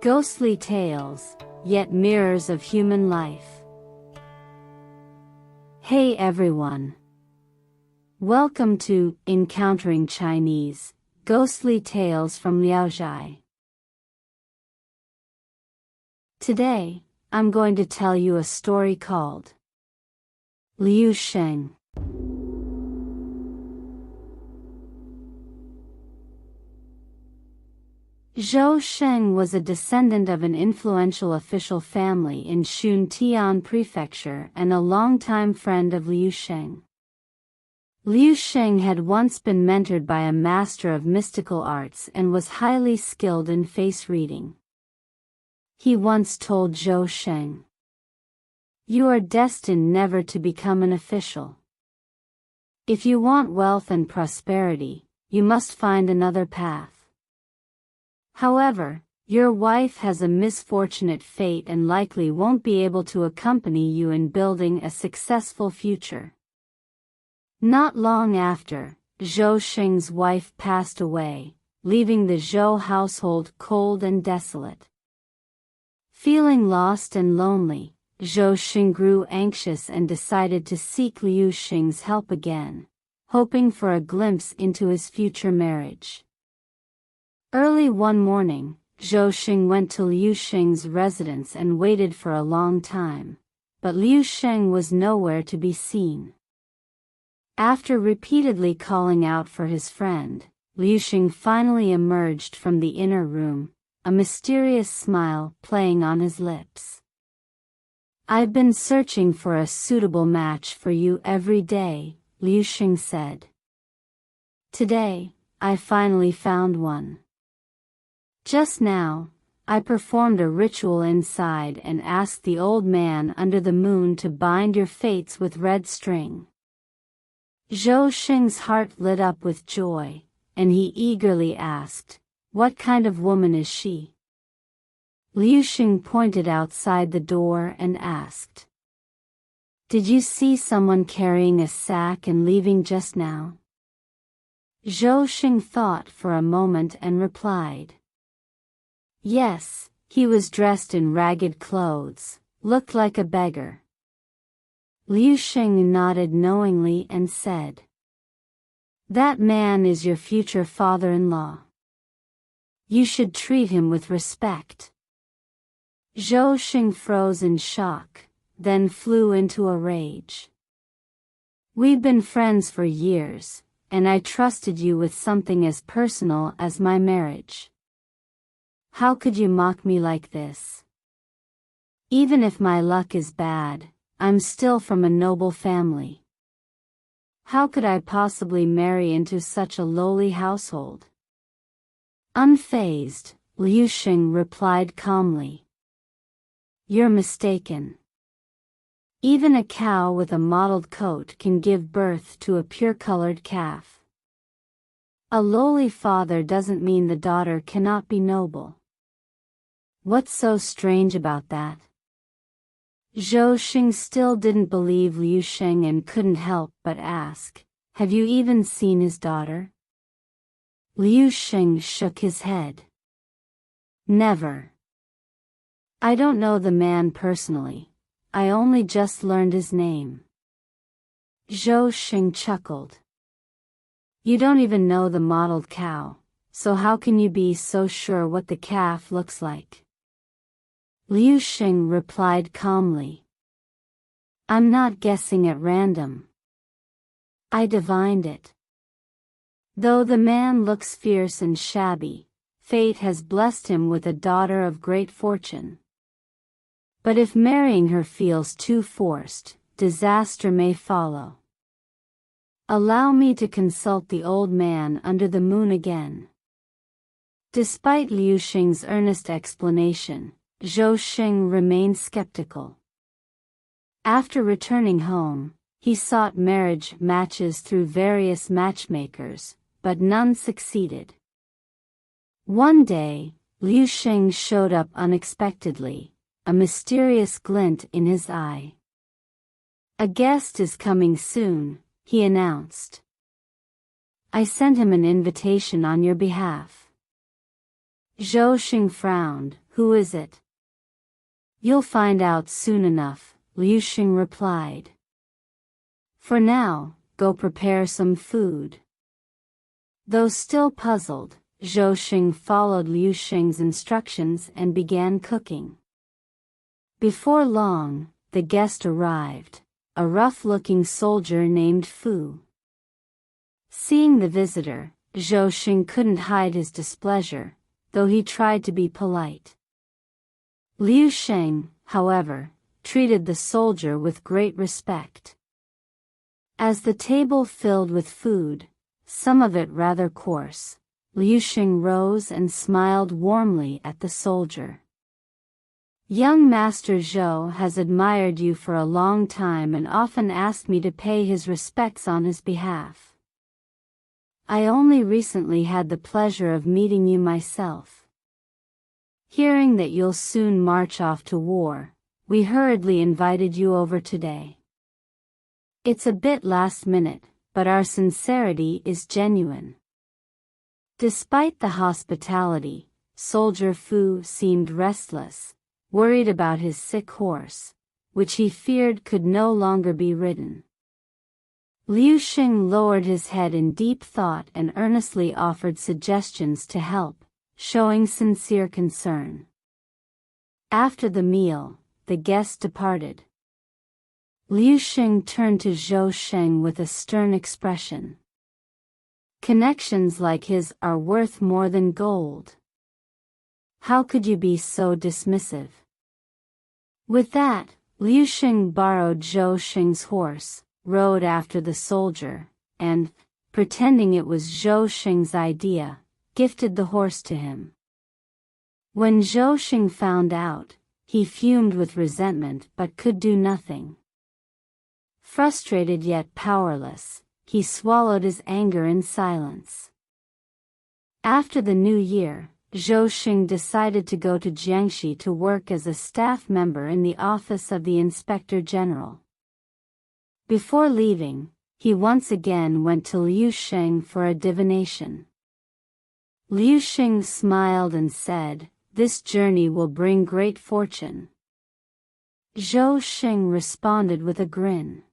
Ghostly tales, yet mirrors of human life. Hey everyone! Welcome to Encountering Chinese, Ghostly Tales from Zhai. Today, I'm going to tell you a story called Sheng. Sheng was a descendant of an influential official family in Shuntian Prefecture and a longtime friend of Sheng. Sheng had once been mentored by a master of mystical arts and was highly skilled in face reading. He once told Sheng, "You are destined never to become an official. If you want wealth and prosperity, you must find another path. However, your wife has a misfortunate fate and likely won't be able to accompany you in building a successful future." Not long after, Sheng's wife passed away, leaving the Zhou household cold and desolate. Feeling lost and lonely, Sheng grew anxious and decided to seek Sheng's help again, hoping for a glimpse into his future marriage. Early one morning, Sheng went to Sheng's residence and waited for a long time, but Sheng was nowhere to be seen. After repeatedly calling out for his friend, Sheng finally emerged from the inner room, a mysterious smile playing on his lips. "I've been searching for a suitable match for you every day," Sheng said. "Today, I finally found one. Just now, I performed a ritual inside and asked the old man under the moon to bind your fates with red string." Sheng's heart lit up with joy, and he eagerly asked, "What kind of woman is she?" Sheng pointed outside the door and asked, "Did you see someone carrying a sack and leaving just now?" Sheng thought for a moment and replied, "Yes, he was dressed in ragged clothes, looked like a beggar." Sheng nodded knowingly and said, "That man is your future father-in-law. You should treat him with respect." Sheng froze in shock, then flew into a rage. "We've been friends for years, and I trusted you with something as personal as my marriage. How could you mock me like this? Even if my luck is bad, I'm still from a noble family. How could I possibly marry into such a lowly household?" Unfazed, Sheng replied calmly, "You're mistaken. Even a cow with a mottled coat can give birth to a pure-colored calf. A lowly father doesn't mean the daughter cannot be noble. What's so strange about that?" Sheng still didn't believe Sheng and couldn't help but ask, "Have you even seen his daughter?" Sheng shook his head. "Never. I don't know the man personally, I only just learned his name." Sheng chuckled. "You don't even know the mottled cow, so how can you be so sure what the calf looks like?" Sheng replied calmly, "I'm not guessing at random. I divined it. Though the man looks fierce and shabby, fate has blessed him with a daughter of great fortune. But if marrying her feels too forced, disaster may follow. Allow me to consult the old man under the moon again." Despite Sheng's earnest explanation, Sheng remained skeptical. After returning home, he sought marriage matches through various matchmakers, but none succeeded. One day, Sheng showed up unexpectedly, a mysterious glint in his eye. "A guest is coming soon," he announced. "I sent him an invitation on your behalf." Sheng frowned, Who is it? You'll find out soon enough, Liu Sheng replied. For now, go prepare some food. Though still puzzled, Zhou Sheng followed Liu Sheng's instructions and began cooking. Before long, the guest arrived, a rough-looking soldier named Fu. Seeing the visitor, Zhou Sheng couldn't hide his displeasure, though he tried to be polite. Liu Sheng, however, treated the soldier with great respect. As the table filled with food, some of it rather coarse, Liu Sheng rose and smiled warmly at the soldier. Young Master Zhou has admired you for a long time and often asked me to pay his respects on his behalf. I only recently had the pleasure of meeting you myself. Hearing that you'll soon march off to war, we hurriedly invited you over today. It's a bit last minute, but our sincerity is genuine. Despite the hospitality, Soldier Fu seemed restless, worried about his sick horse, which he feared could no longer be ridden. Liu Sheng lowered his head in deep thought and earnestly offered suggestions to help, showing sincere concern. After the meal, the guests departed. Liu Sheng turned to Zhou Sheng with a stern expression. Connections like his are worth more than gold. How could you be so dismissive? With that, Liu Sheng borrowed Zhou Sheng's horse, rode after the soldier, and, pretending it was Zhou Sheng's idea, gifted the horse to him. When Zhou Sheng found out, he fumed with resentment but could do nothing. Frustrated yet powerless, he swallowed his anger in silence. After the new year, Zhou Sheng decided to go to Jiangxi to work as a staff member in the office of the Inspector General. Before leaving, he once again went to Liu Sheng for a divination. Liu Sheng smiled and said, "This journey will bring great fortune." Zhou Sheng responded with a grin.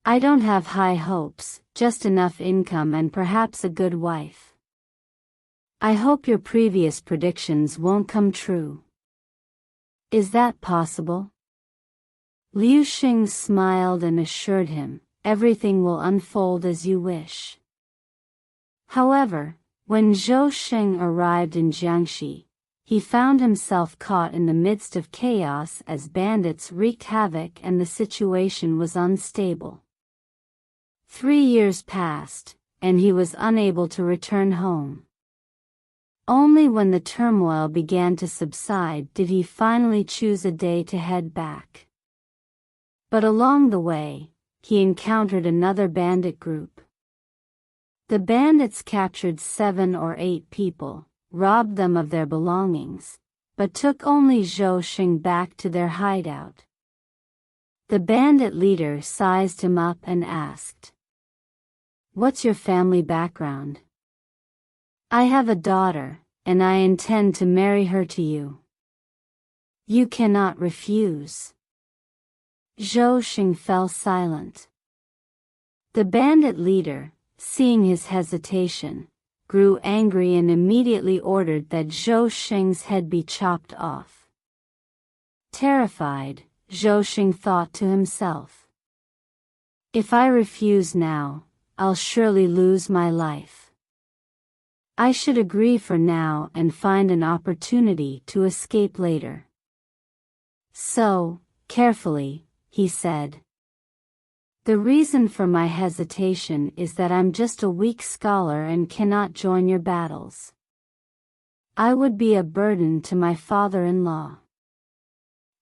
"I don't have high hopes, just enough income and perhaps a good wife. I hope your previous predictions won't come true." "Is that possible?" Liu Sheng smiled and assured him, "Everything will unfold as you wish." However, when Zhou Sheng arrived in Jiangxi, he found himself caught in the midst of chaos as bandits wreaked havoc and the situation was unstable. 3 years passed, and he was unable to return home. Only when the turmoil began to subside did he finally choose a day to head back. But along the way, he encountered another bandit group. The bandits captured 7 or 8 people, robbed them of their belongings, but took only Zhou Sheng back to their hideout. The bandit leader sized him up and asked, "What's your family background?" "I have a daughter, and I intend to marry her to you." "You cannot refuse." Zhou Sheng fell silent. The bandit leader, seeing his hesitation, grew angry and immediately ordered that Zhou Sheng's head be chopped off. Terrified, Zhou Sheng thought to himself, "If I refuse now, I'll surely lose my life. I should agree for now and find an opportunity to escape later." So, carefully, he said, "The reason for my hesitation is that I'm just a weak scholar and cannot join your battles. I would be a burden to my father-in-law.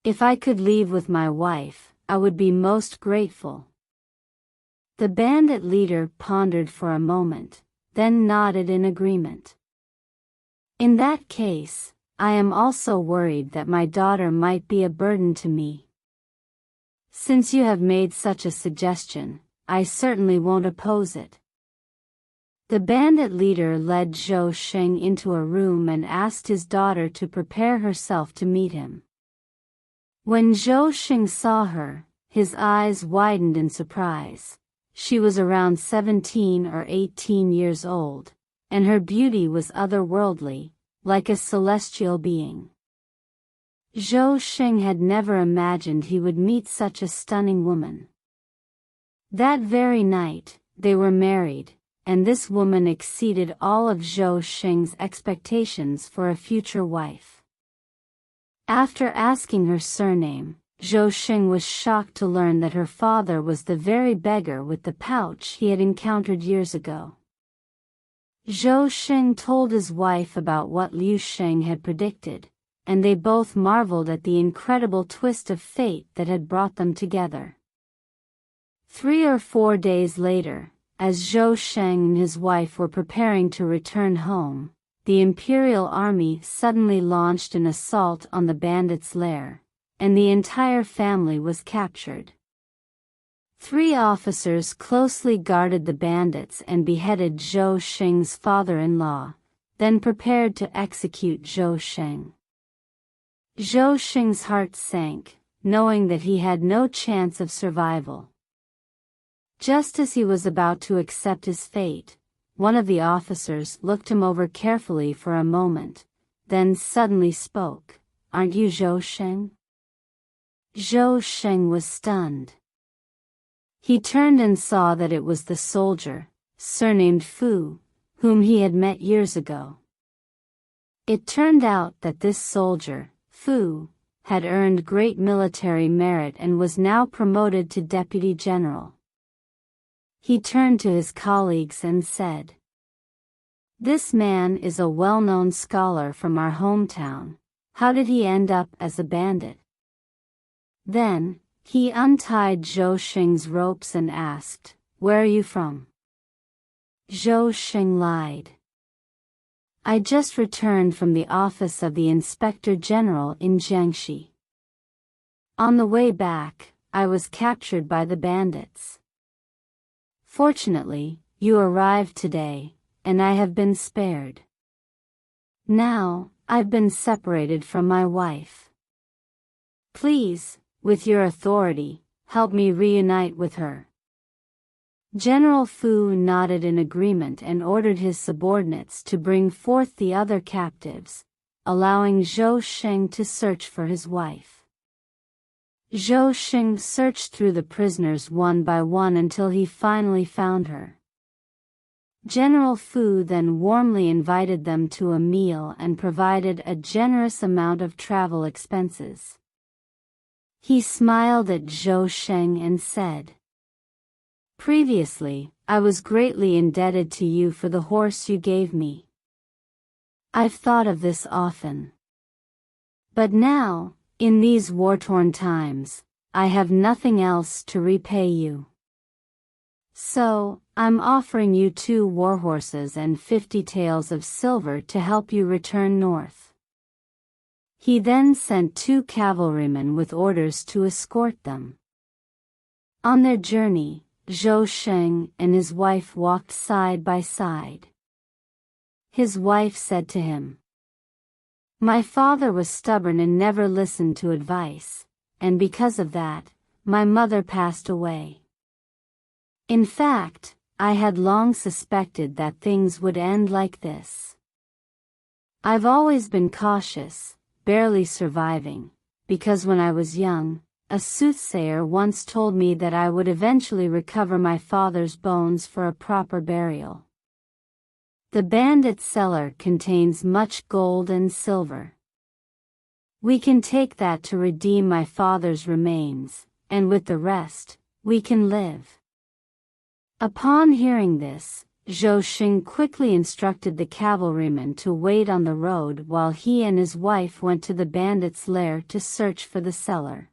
If I could leave with my wife, I would be most grateful." The bandit leader pondered for a moment, then nodded in agreement. "In that case, I am also worried that my daughter might be a burden to me. Since you have made such a suggestion, I certainly won't oppose it." The bandit leader led Zhou Sheng into a room and asked his daughter to prepare herself to meet him. When Zhou Sheng saw her, his eyes widened in surprise. She was around 17 or 18 years old, and her beauty was otherworldly, like a celestial being. Zhou Sheng had never imagined he would meet such a stunning woman. That very night, they were married, and this woman exceeded all of Zhou Sheng's expectations for a future wife. After asking her surname, Zhou Sheng was shocked to learn that her father was the very beggar with the pouch he had encountered years ago. Zhou Sheng told his wife about what Liu Sheng had predicted, and they both marveled at the incredible twist of fate that had brought them together. 3 or 4 days later, as Zhou Sheng and his wife were preparing to return home, the imperial army suddenly launched an assault on the bandits' lair, and the entire family was captured. 3 officers closely guarded the bandits and beheaded Zhou Sheng's father-in-law, then prepared to execute Zhou Sheng. Zhou Sheng's heart sank, knowing that he had no chance of survival. Just as he was about to accept his fate, one of the officers looked him over carefully for a moment, then suddenly spoke, "Aren't you Zhou Sheng?" Zhou Sheng was stunned. He turned and saw that it was the soldier, surnamed Fu, whom he had met years ago. It turned out that this soldier, Fu, had earned great military merit and was now promoted to deputy general. He turned to his colleagues and said, "This man is a well-known scholar from our hometown. How did he end up as a bandit?" Then, he untied Zhou Sheng's ropes and asked, "Where are you from?" Zhou Sheng lied. "I just returned from the office of the Inspector General in Jiangxi. On the way back, I was captured by the bandits. Fortunately, you arrived today, and I have been spared. Now, I've been separated from my wife. Please, with your authority, help me reunite with her." General Fu nodded in agreement and ordered his subordinates to bring forth the other captives, allowing Zhou Sheng to search for his wife. Zhou Sheng searched through the prisoners one by one until he finally found her. General Fu then warmly invited them to a meal and provided a generous amount of travel expenses. He smiled at Zhou Sheng and said, "Previously, I was greatly indebted to you for the horse you gave me. I've thought of this often. But now, in these war-torn times, I have nothing else to repay you. So, I'm offering you 2 war horses and 50 taels of silver to help you return north." He then sent 2 cavalrymen with orders to escort them. On their journey, Zhou Sheng and his wife walked side by side. His wife said to him, "My father was stubborn and never listened to advice, and because of that, my mother passed away. In fact, I had long suspected that things would end like this. I've always been cautious, barely surviving, because when I was young, a soothsayer once told me that I would eventually recover my father's bones for a proper burial. The bandit's cellar contains much gold and silver. We can take that to redeem my father's remains, and with the rest, we can live." Upon hearing this, Zhou Sheng quickly instructed the cavalryman to wait on the road while he and his wife went to the bandit's lair to search for the cellar.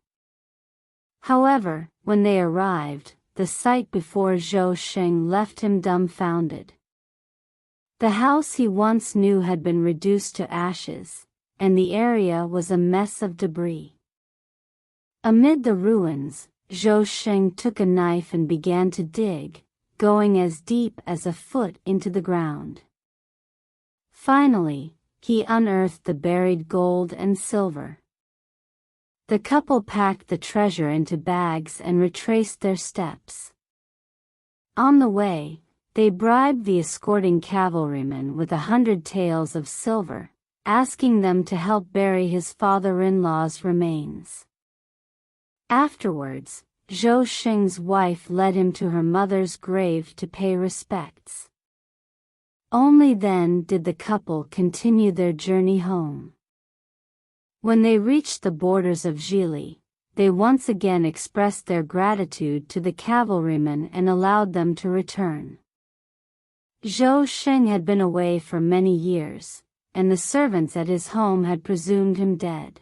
However, when they arrived, the sight before Zhou Sheng left him dumbfounded. The house he once knew had been reduced to ashes, and the area was a mess of debris. Amid the ruins, Zhou Sheng took a knife and began to dig, going as deep as a foot into the ground. Finally, he unearthed the buried gold and silver. The couple packed the treasure into bags and retraced their steps. On the way, they bribed the escorting cavalryman with 100 taels of silver, asking them to help bury his father-in-law's remains. Afterwards, Zhou Sheng's wife led him to her mother's grave to pay respects. Only then did the couple continue their journey home. When they reached the borders of Zhili, they once again expressed their gratitude to the cavalrymen and allowed them to return. Zhou Sheng had been away for many years, and the servants at his home had presumed him dead.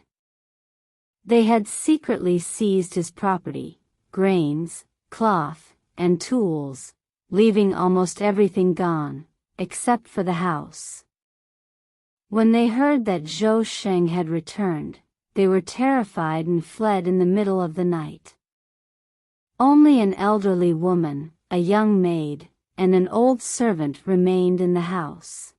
They had secretly seized his property, grains, cloth, and tools, leaving almost everything gone, except for the house. When they heard that Zhou Sheng had returned, they were terrified and fled in the middle of the night. Only an elderly woman, a young maid, and an old servant remained in the house.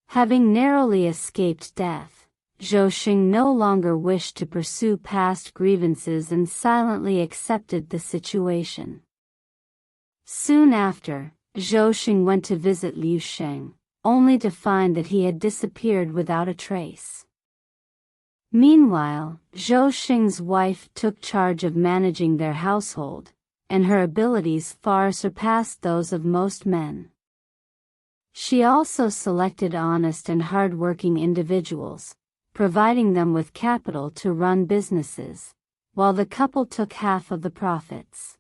Having narrowly escaped death, Zhou Sheng no longer wished to pursue past grievances and silently accepted the situation. Soon after, Zhou Sheng went to visit Liu Sheng, only to find that he had disappeared without a trace. Meanwhile, Zhou Sheng's wife took charge of managing their household, and her abilities far surpassed those of most men. She also selected honest and hard-working individuals, providing them with capital to run businesses, while the couple took half of the profits.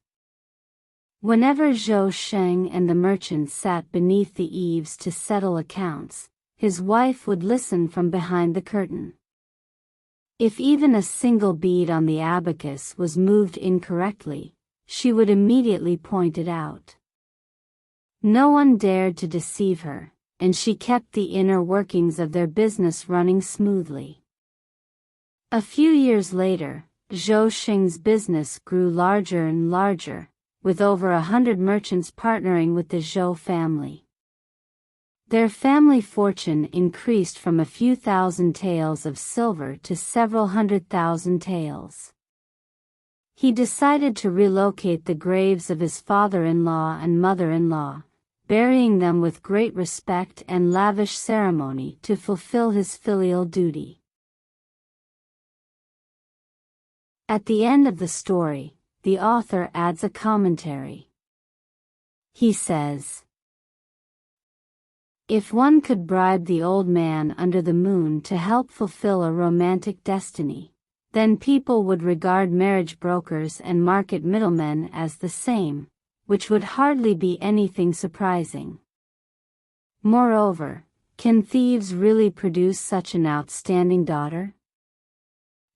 Whenever Zhou Sheng and the merchant sat beneath the eaves to settle accounts, his wife would listen from behind the curtain. If even a single bead on the abacus was moved incorrectly, she would immediately point it out. No one dared to deceive her, and she kept the inner workings of their business running smoothly. A few years later, Zhou Sheng's business grew larger and larger, with over 100 merchants partnering with the Zhou family. Their family fortune increased from a few thousand taels of silver to several 100,000 taels. He decided to relocate the graves of his father-in-law and mother-in-law, burying them with great respect and lavish ceremony to fulfill his filial duty. At the end of the story, the author adds a commentary. He says, "If one could bribe the old man under the moon to help fulfill a romantic destiny, then people would regard marriage brokers and market middlemen as the same, which would hardly be anything surprising. Moreover, can thieves really produce such an outstanding daughter?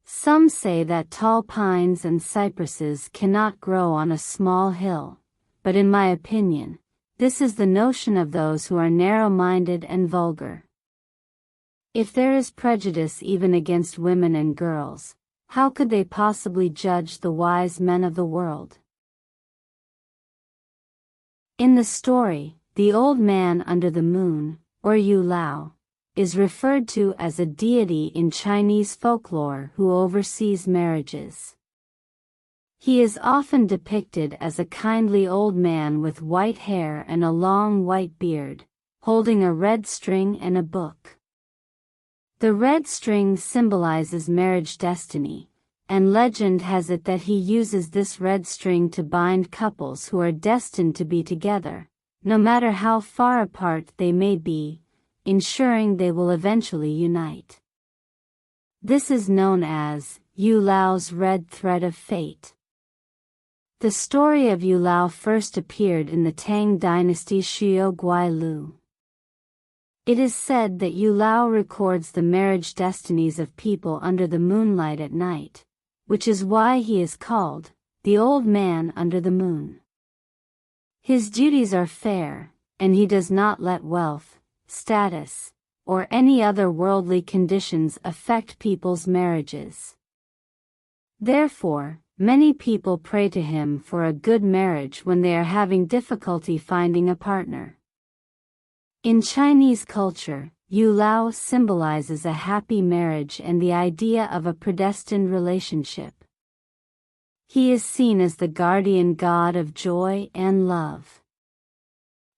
Some say that tall pines and cypresses cannot grow on a small hill, but in my opinion, this is the notion of those who are narrow-minded and vulgar. If there is prejudice even against women and girls, how could they possibly judge the wise men of the world?" In the story, the old man under the moon, or Yu-Lao, is referred to as a deity in Chinese folklore who oversees marriages. He is often depicted as a kindly old man with white hair and a long white beard, holding a red string and a book. The red string symbolizes marriage destiny, and legend has it that he uses this red string to bind couples who are destined to be together, no matter how far apart they may be, ensuring they will eventually unite. This is known as Yu-Lao's red thread of fate. The story of Yu-Lao first appeared in the Tang dynasty's Xiao Guai Lu. It is said that Yu-Lao records the marriage destinies of people under the moonlight at night, which is why he is called the old man under the moon. His duties are fair, and he does not let wealth, status, or any other worldly conditions affect people's marriages. Therefore, Many people pray to him for a good marriage when they are having difficulty finding a partner. In Chinese culture, Yu-Lao symbolizes a happy marriage and the idea of a predestined relationship. He is seen as the guardian god of joy and love.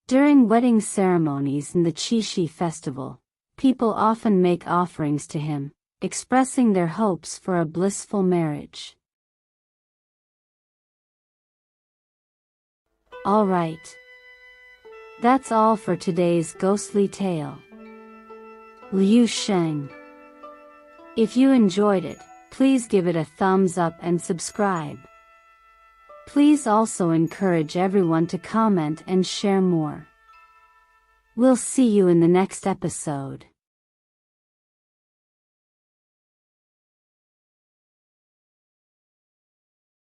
During wedding ceremonies and the Qixi festival, people often make offerings to him, expressing their hopes for a blissful marriage. Alright. That's all for today's ghostly tale. Liu Sheng. If you enjoyed it, please give it a thumbs up and subscribe. Please also encourage everyone to comment and share more. We'll see you in the next episode.